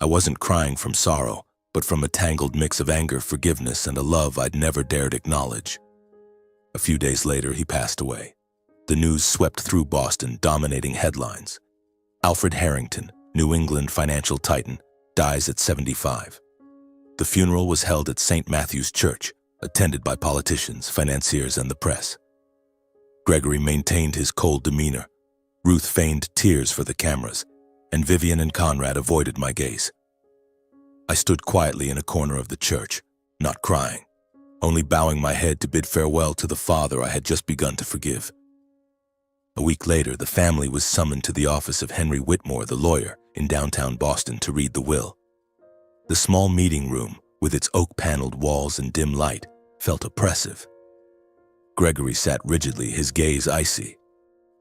I wasn't crying from sorrow, but from a tangled mix of anger, forgiveness, and a love I'd never dared acknowledge. A few days later, he passed away. The news swept through Boston, dominating headlines. Alfred Harrington, New England financial titan, dies at 75. The funeral was held at St. Matthew's Church, attended by politicians, financiers, and the press. Gregory maintained his cold demeanor. Ruth feigned tears for the cameras, and Vivian and Conrad avoided my gaze. I stood quietly in a corner of the church, not crying, only bowing my head to bid farewell to the father I had just begun to forgive. A week later, the family was summoned to the office of Henry Whitmore, the lawyer, in downtown Boston to read the will. The small meeting room, with its oak-paneled walls and dim light, felt oppressive. Gregory sat rigidly, his gaze icy.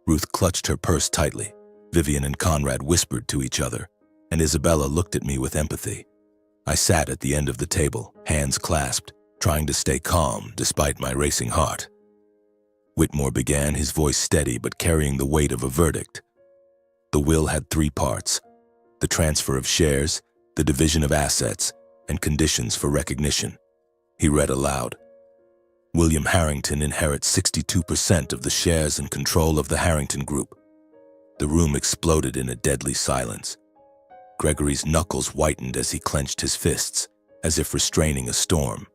Ruth clutched her purse tightly. Vivian and Conrad whispered to each other, and Isabella looked at me with empathy. I sat at the end of the table, hands clasped, trying to stay calm despite my racing heart. Whitmore began, his voice steady but carrying the weight of a verdict. The will had 3 parts: the transfer of shares, the division of assets, and conditions for recognition. He read aloud. William Harrington inherits 62% of the shares and control of the Harrington Group. The room exploded in a deadly silence. Gregory's knuckles whitened as he clenched his fists, as if restraining a storm.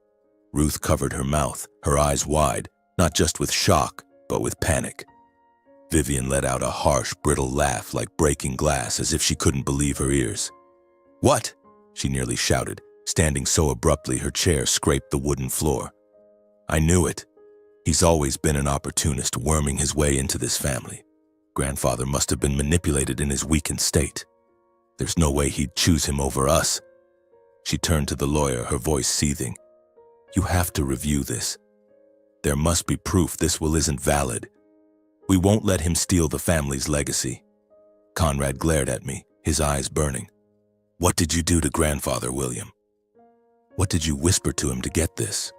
Ruth covered her mouth, her eyes wide, not just with shock, but with panic. Vivian let out a harsh, brittle laugh like breaking glass, as if she couldn't believe her ears. "What?" she nearly shouted, standing so abruptly her chair scraped the wooden floor. "I knew it. He's always been an opportunist, worming his way into this family. Grandfather must have been manipulated in his weakened state. There's no way he'd choose him over us." She turned to the lawyer, her voice seething. "You have to review this. There must be proof this will isn't valid. We won't let him steal the family's legacy." Conrad glared at me, his eyes burning. "What did you do to Grandfather, William? What did you whisper to him to get this?"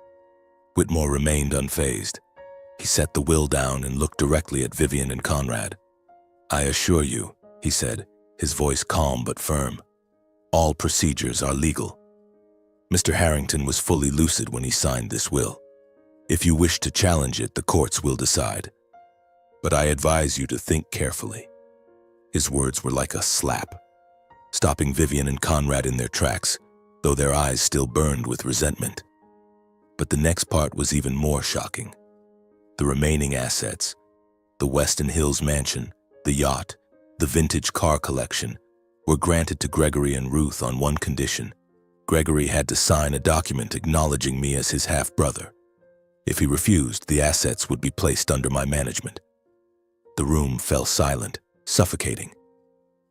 Whitmore remained unfazed. He set the will down and looked directly at Vivian and Conrad. "I assure you," he said, his voice calm but firm, "all procedures are legal. Mr. Harrington was fully lucid when he signed this will. If you wish to challenge it, the courts will decide. But I advise you to think carefully." His words were like a slap, stopping Vivian and Conrad in their tracks, though their eyes still burned with resentment. But the next part was even more shocking. The remaining assets, the Weston Hills mansion, the yacht, the vintage car collection, were granted to Gregory and Ruth on one condition. Gregory had to sign a document acknowledging me as his half-brother. If he refused, the assets would be placed under my management. The room fell silent, suffocating.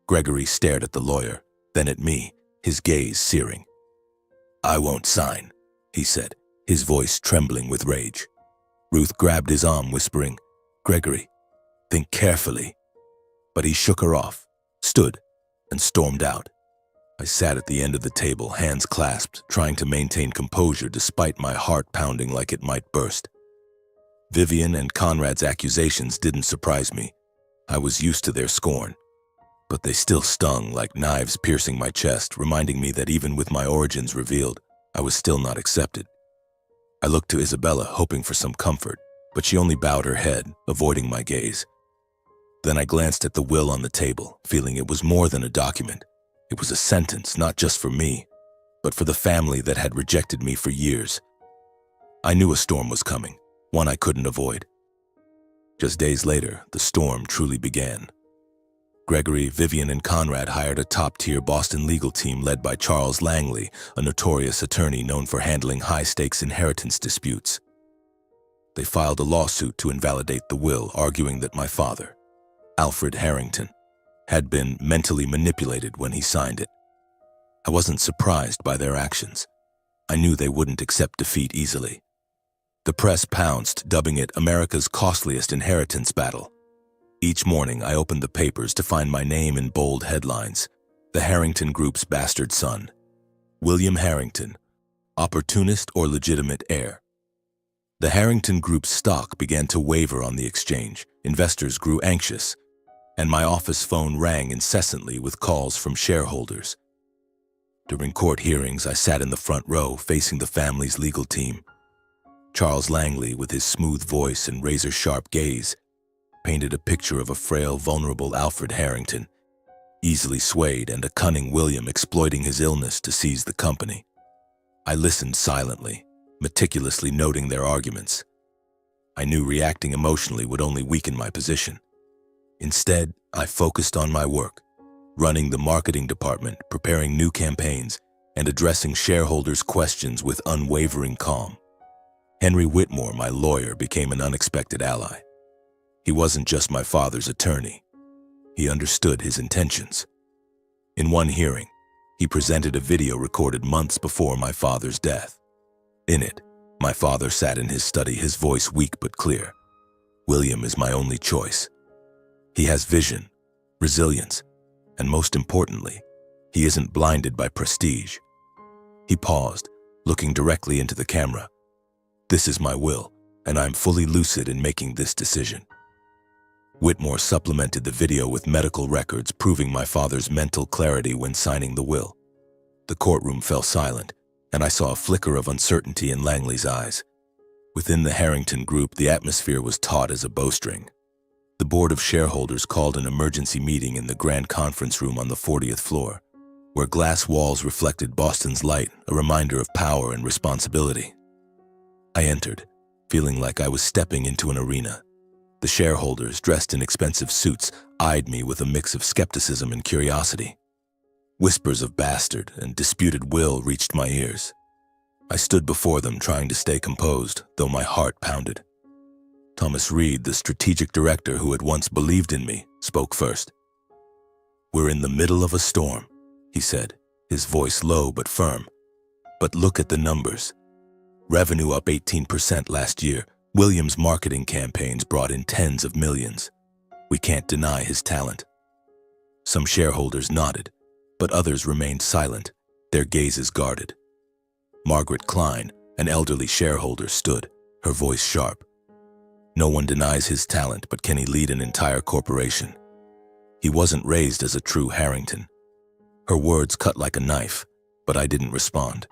Gregory stared at the lawyer, then at me, his gaze searing. "I won't sign," he said, his voice trembling with rage. Ruth grabbed his arm, whispering, "Gregory, think carefully." But he shook her off, stood, and stormed out. I sat at the end of the table, hands clasped, trying to maintain composure despite my heart pounding like it might burst. Vivian and Conrad's accusations didn't surprise me. I was used to their scorn. But they still stung like knives piercing my chest, reminding me that even with my origins revealed, I was still not accepted. I looked to Isabella, hoping for some comfort, but she only bowed her head, avoiding my gaze. Then I glanced at the will on the table, feeling it was more than a document. It was a sentence, not just for me, but for the family that had rejected me for years. I knew a storm was coming, one I couldn't avoid. Just days later, the storm truly began. Gregory, Vivian, and Conrad hired a top-tier Boston legal team led by Charles Langley, a notorious attorney known for handling high-stakes inheritance disputes. They filed a lawsuit to invalidate the will, arguing that my father, Alfred Harrington, had been mentally manipulated when he signed it. I wasn't surprised by their actions. I knew they wouldn't accept defeat easily. The press pounced, dubbing it America's costliest inheritance battle. Each morning, I opened the papers to find my name in bold headlines. The Harrington Group's bastard son. William Harrington, opportunist or legitimate heir. The Harrington Group's stock began to waver on the exchange. Investors grew anxious, and my office phone rang incessantly with calls from shareholders. During court hearings, I sat in the front row, facing the family's legal team. Charles Langley, with his smooth voice and razor-sharp gaze, painted a picture of a frail, vulnerable Alfred Harrington, easily swayed, and a cunning William exploiting his illness to seize the company. I listened silently, meticulously noting their arguments. I knew reacting emotionally would only weaken my position. Instead, I focused on my work, running the marketing department, preparing new campaigns, and addressing shareholders' questions with unwavering calm. Henry Whitmore, my lawyer, became an unexpected ally. He wasn't just my father's attorney. He understood his intentions. In one hearing, he presented a video recorded months before my father's death. In it, my father sat in his study, his voice weak but clear. "William is my only choice. He has vision, resilience, and most importantly, he isn't blinded by prestige." He paused, looking directly into the camera. "This is my will, and I'm fully lucid in making this decision." Whitmore supplemented the video with medical records proving my father's mental clarity when signing the will. The courtroom fell silent, and I saw a flicker of uncertainty in Langley's eyes. Within the Harrington Group, the atmosphere was taut as a bowstring. The board of shareholders called an emergency meeting in the grand conference room on the 40th floor, where glass walls reflected Boston's light, a reminder of power and responsibility. I entered, feeling like I was stepping into an arena. The shareholders, dressed in expensive suits, eyed me with a mix of skepticism and curiosity. Whispers of bastard and disputed will reached my ears. I stood before them trying to stay composed, though my heart pounded. Thomas Reed, the strategic director who had once believed in me, spoke first. "We're in the middle of a storm," he said, his voice low but firm. "But look at the numbers. Revenue up 18% last year. Williams' marketing campaigns brought in tens of millions. We can't deny his talent." Some shareholders nodded, but others remained silent, their gazes guarded. Margaret Klein, an elderly shareholder, stood, her voice sharp. "No one denies his talent, but can he lead an entire corporation? He wasn't raised as a true Harrington." Her words cut like a knife, but I didn't respond.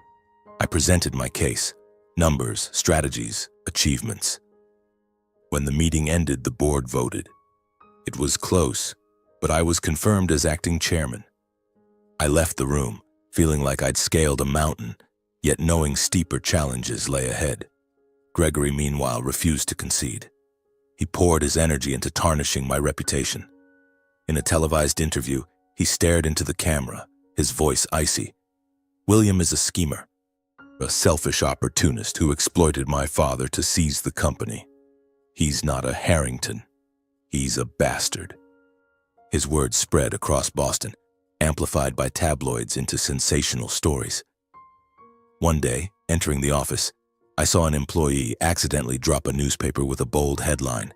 I presented my case: numbers, strategies, achievements. When the meeting ended, the board voted. It was close, but I was confirmed as acting chairman. I left the room, feeling like I'd scaled a mountain, yet knowing steeper challenges lay ahead. Gregory, meanwhile, refused to concede. He poured his energy into tarnishing my reputation. In a televised interview, he stared into the camera, his voice icy. "William is a schemer, a selfish opportunist who exploited my father to seize the company. He's not a Harrington. He's a bastard." His words spread across Boston, amplified by tabloids into sensational stories. One day, entering the office, I saw an employee accidentally drop a newspaper with a bold headline,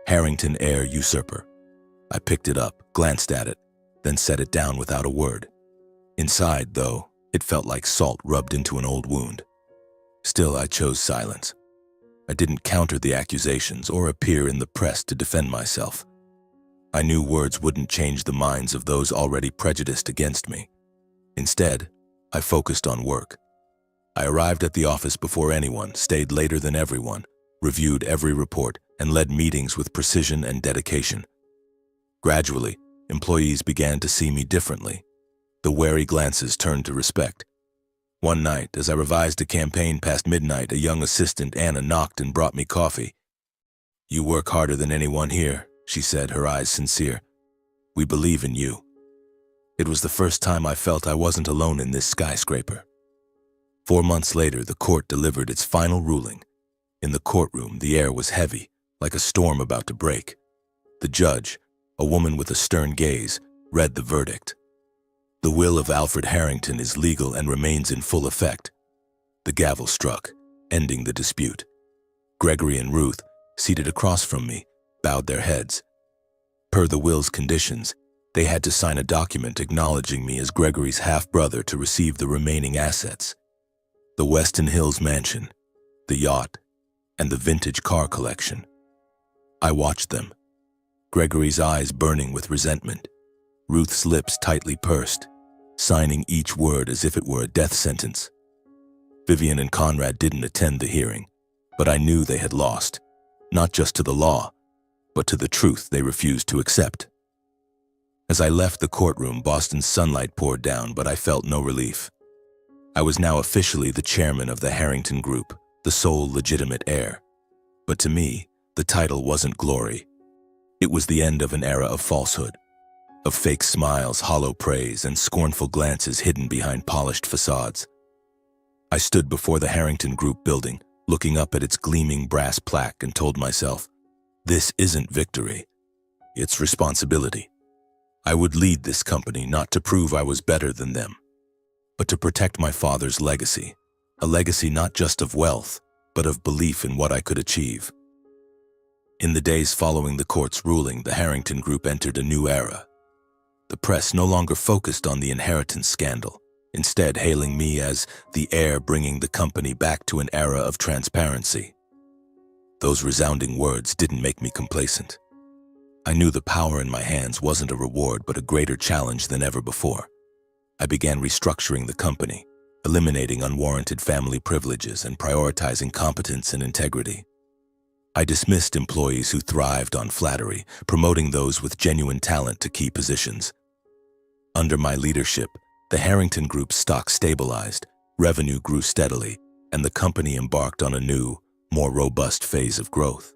"Harrington Heir Usurper." I picked it up, glanced at it, then set it down without a word. Inside, though, it felt like salt rubbed into an old wound. Still, I chose silence. I didn't counter the accusations or appear in the press to defend myself. I knew words wouldn't change the minds of those already prejudiced against me. Instead, I focused on work. I arrived at the office before anyone, stayed later than everyone, reviewed every report, and led meetings with precision and dedication. Gradually, employees began to see me differently. The wary glances turned to respect. One night, as I revised a campaign past midnight, a young assistant, Anna, knocked and brought me coffee. "You work harder than anyone here," she said, her eyes sincere. "We believe in you." It was the first time I felt I wasn't alone in this skyscraper. 4 months later, the court delivered its final ruling. In the courtroom, the air was heavy, like a storm about to break. The judge, a woman with a stern gaze, read the verdict. "The will of Alfred Harrington is legal and remains in full effect." The gavel struck, ending the dispute. Gregory and Ruth, seated across from me, bowed their heads. Per the will's conditions, they had to sign a document acknowledging me as Gregory's half-brother to receive the remaining assets: the Weston Hills mansion, the yacht, and the vintage car collection. I watched them, Gregory's eyes burning with resentment, Ruth's lips tightly pursed, signing each word as if it were a death sentence. Vivian and Conrad didn't attend the hearing, but I knew they had lost, not just to the law, but to the truth they refused to accept. As I left the courtroom, Boston's sunlight poured down, but I felt no relief. I was now officially the chairman of the Harrington Group, the sole legitimate heir. But to me, the title wasn't glory. It was the end of an era of falsehood, of fake smiles, hollow praise, and scornful glances hidden behind polished facades. I stood before the Harrington Group building, looking up at its gleaming brass plaque, and told myself, this isn't victory, it's responsibility. I would lead this company not to prove I was better than them, but to protect my father's legacy, a legacy not just of wealth, but of belief in what I could achieve. In the days following the court's ruling, the Harrington Group entered a new era. The press no longer focused on the inheritance scandal, instead hailing me as the heir bringing the company back to an era of transparency. Those resounding words didn't make me complacent. I knew the power in my hands wasn't a reward but a greater challenge than ever before. I began restructuring the company, eliminating unwarranted family privileges and prioritizing competence and integrity. I dismissed employees who thrived on flattery, promoting those with genuine talent to key positions. Under my leadership, the Harrington Group's stock stabilized, revenue grew steadily, and the company embarked on a new, more robust phase of growth.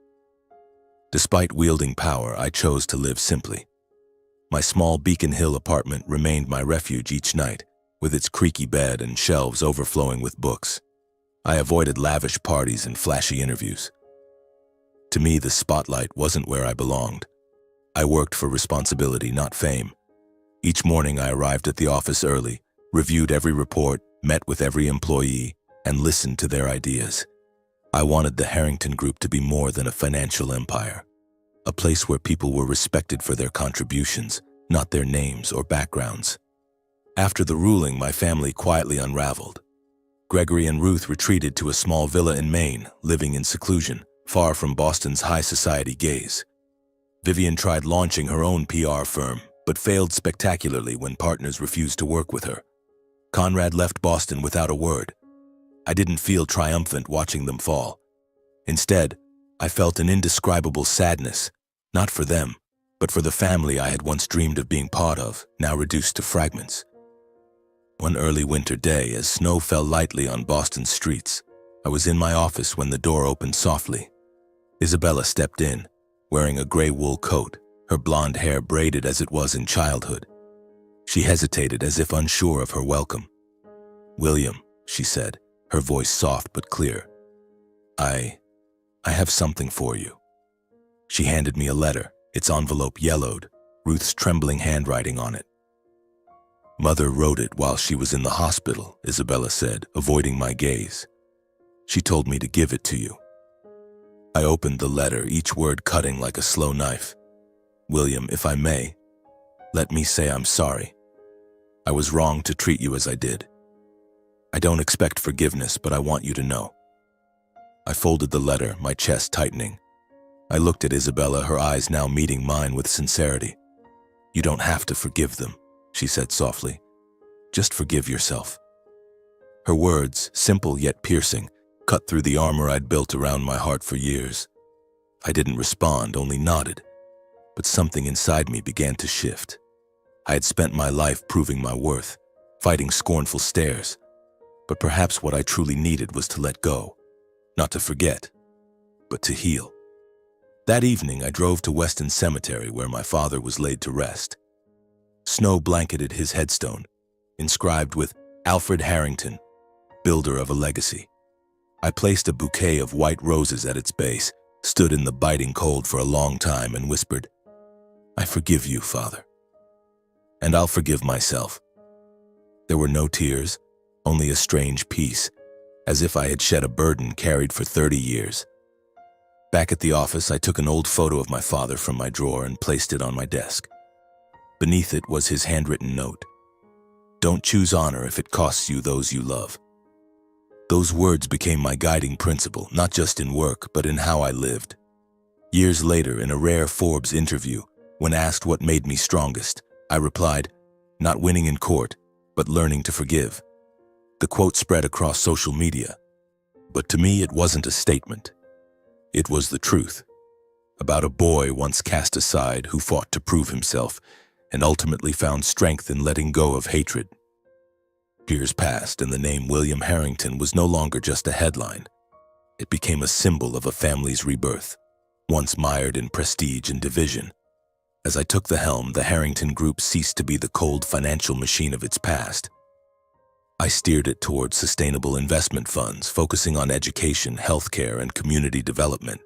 Despite wielding power, I chose to live simply. My small Beacon Hill apartment remained my refuge each night, with its creaky bed and shelves overflowing with books. I avoided lavish parties and flashy interviews. To me, the spotlight wasn't where I belonged. I worked for responsibility, not fame. Each morning I arrived at the office early, reviewed every report, met with every employee, and listened to their ideas. I wanted the Harrington Group to be more than a financial empire, a place where people were respected for their contributions, not their names or backgrounds. After the ruling, my family quietly unraveled. Gregory and Ruth retreated to a small villa in Maine, living in seclusion, far from Boston's high society gaze. Vivian tried launching her own PR firm, but failed spectacularly when partners refused to work with her. Conrad left Boston without a word. I didn't feel triumphant watching them fall. Instead, I felt an indescribable sadness, not for them, but for the family I had once dreamed of being part of, now reduced to fragments. One early winter day, as snow fell lightly on Boston's streets, I was in my office when the door opened softly. Isabella stepped in, wearing a gray wool coat, her blonde hair braided as it was in childhood. She hesitated as if unsure of her welcome. "William," she said, her voice soft but clear. I have something for you." She handed me a letter, its envelope yellowed, Ruth's trembling handwriting on it. "Mother wrote it while she was in the hospital," Isabella said, avoiding my gaze. "She told me to give it to you." I opened the letter, each word cutting like a slow knife. "William, if I may, let me say I'm sorry. I was wrong to treat you as I did. I don't expect forgiveness, but I want you to know." I folded the letter, my chest tightening. I looked at Isabella, her eyes now meeting mine with sincerity. "You don't have to forgive them," she said softly. "Just forgive yourself." Her words, simple yet piercing, cut through the armor I'd built around my heart for years. I didn't respond, only nodded, but something inside me began to shift. I had spent my life proving my worth, fighting scornful stares, but perhaps what I truly needed was to let go, not to forget, but to heal. That evening, I drove to Weston Cemetery where my father was laid to rest. Snow blanketed his headstone, inscribed with Alfred Harrington, builder of a legacy. I placed a bouquet of white roses at its base, stood in the biting cold for a long time, and whispered, "I forgive you, Father. And I'll forgive myself." There were no tears, only a strange peace, as if I had shed a burden carried for 30 years. Back at the office, I took an old photo of my father from my drawer and placed it on my desk. Beneath it was his handwritten note. "Don't choose honor if it costs you those you love." Those words became my guiding principle, not just in work, but in how I lived. Years later, in a rare Forbes interview, when asked what made me strongest, I replied, "Not winning in court, but learning to forgive." The quote spread across social media, but to me it wasn't a statement. It was the truth, about a boy once cast aside who fought to prove himself and ultimately found strength in letting go of hatred. Years passed, and the name William Harrington was no longer just a headline. It became a symbol of a family's rebirth, once mired in prestige and division. As I took the helm, the Harrington Group ceased to be the cold financial machine of its past. I steered it towards sustainable investment funds, focusing on education, healthcare, and community development.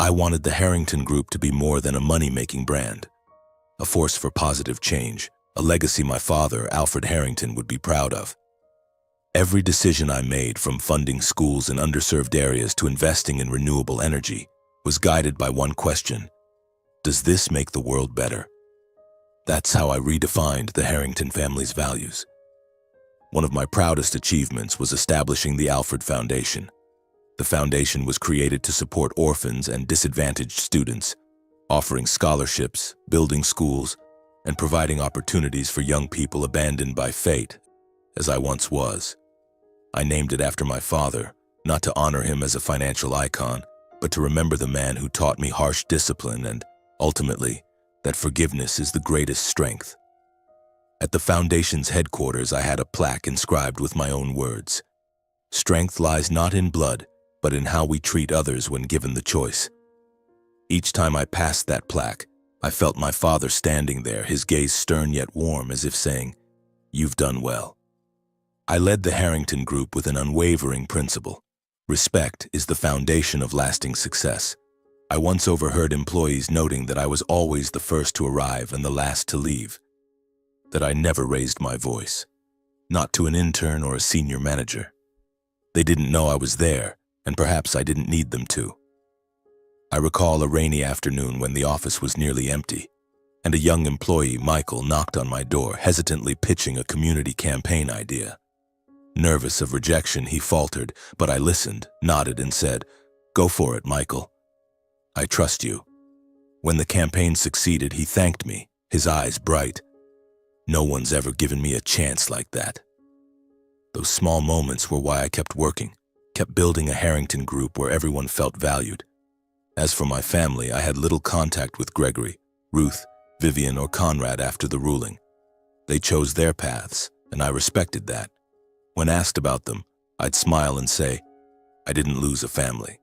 I wanted the Harrington Group to be more than a money-making brand, a force for positive change, a legacy my father, Alfred Harrington, would be proud of. Every decision I made, from funding schools in underserved areas to investing in renewable energy, was guided by one question: does this make the world better? That's how I redefined the Harrington family's values. One of my proudest achievements was establishing the Alfred Foundation. The foundation was created to support orphans and disadvantaged students, offering scholarships, building schools, and providing opportunities for young people abandoned by fate, as I once was. I named it after my father, not to honor him as a financial icon, but to remember the man who taught me harsh discipline and, ultimately, that forgiveness is the greatest strength. At the foundation's headquarters, I had a plaque inscribed with my own words. Strength lies not in blood, but in how we treat others when given the choice. Each time I passed that plaque, I felt my father standing there, his gaze stern yet warm, as if saying, "You've done well." I led the Harrington Group with an unwavering principle. Respect is the foundation of lasting success. I once overheard employees noting that I was always the first to arrive and the last to leave, that I never raised my voice, not to an intern or a senior manager. They didn't know I was there, and perhaps I didn't need them to. I recall a rainy afternoon when the office was nearly empty, and a young employee, Michael, knocked on my door, hesitantly pitching a community campaign idea. Nervous of rejection, he faltered, but I listened, nodded, and said, "Go for it, Michael. I trust you." When the campaign succeeded, he thanked me, his eyes bright. No one's ever given me a chance like that. Those small moments were why I kept working, kept building a Harrington Group where everyone felt valued. As for my family, I had little contact with Gregory, Ruth, Vivian, or Conrad after the ruling. They chose their paths, and I respected that. When asked about them, I'd smile and say, "I didn't lose a family.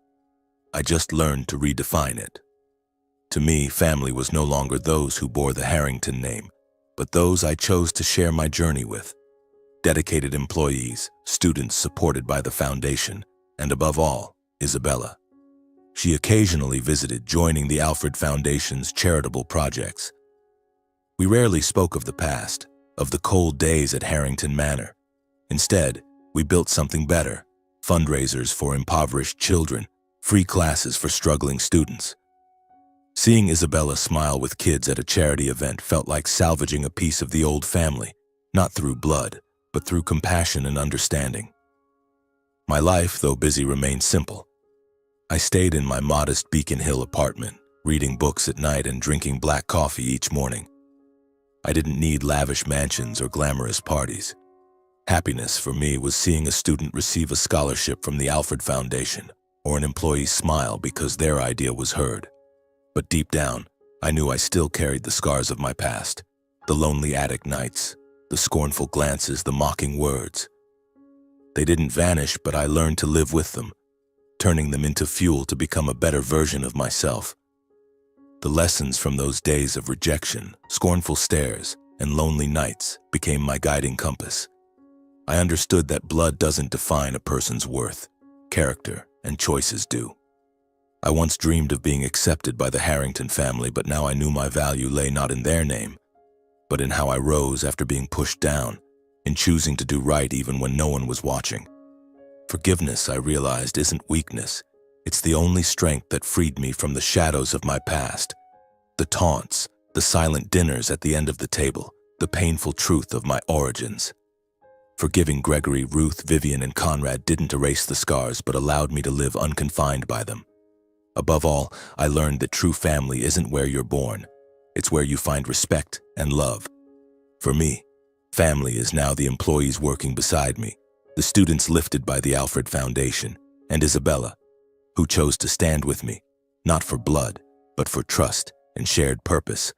I just learned to redefine it." To me, family was no longer those who bore the Harrington name, but those I chose to share my journey with. Dedicated employees, students supported by the foundation, and above all, Isabella. She occasionally visited, joining the Alfred Foundation's charitable projects. We rarely spoke of the past, of the cold days at Harrington Manor. Instead, we built something better: fundraisers for impoverished children, free classes for struggling students. Seeing Isabella smile with kids at a charity event felt like salvaging a piece of the old family, not through blood, but through compassion and understanding. My life, though busy, remained simple. I stayed in my modest Beacon Hill apartment, reading books at night and drinking black coffee each morning. I didn't need lavish mansions or glamorous parties. Happiness for me was seeing a student receive a scholarship from the Alfred Foundation, or an employee smile because their idea was heard. But deep down, I knew I still carried the scars of my past, the lonely attic nights, the scornful glances, the mocking words. They didn't vanish, but I learned to live with them, turning them into fuel to become a better version of myself. The lessons from those days of rejection, scornful stares, and lonely nights became my guiding compass. I understood that blood doesn't define a person's worth. Character and choices do. I once dreamed of being accepted by the Harrington family, but now I knew my value lay not in their name, but in how I rose after being pushed down, in choosing to do right even when no one was watching. Forgiveness, I realized, isn't weakness. It's the only strength that freed me from the shadows of my past. The taunts, the silent dinners at the end of the table, the painful truth of my origins. Forgiving Gregory, Ruth, Vivian, and Conrad didn't erase the scars, but allowed me to live unconfined by them. Above all, I learned that true family isn't where you're born. It's where you find respect and love. For me, family is now the employees working beside me, the students lifted by the Alfred Foundation, and Isabella, who chose to stand with me, not for blood, but for trust and shared purpose.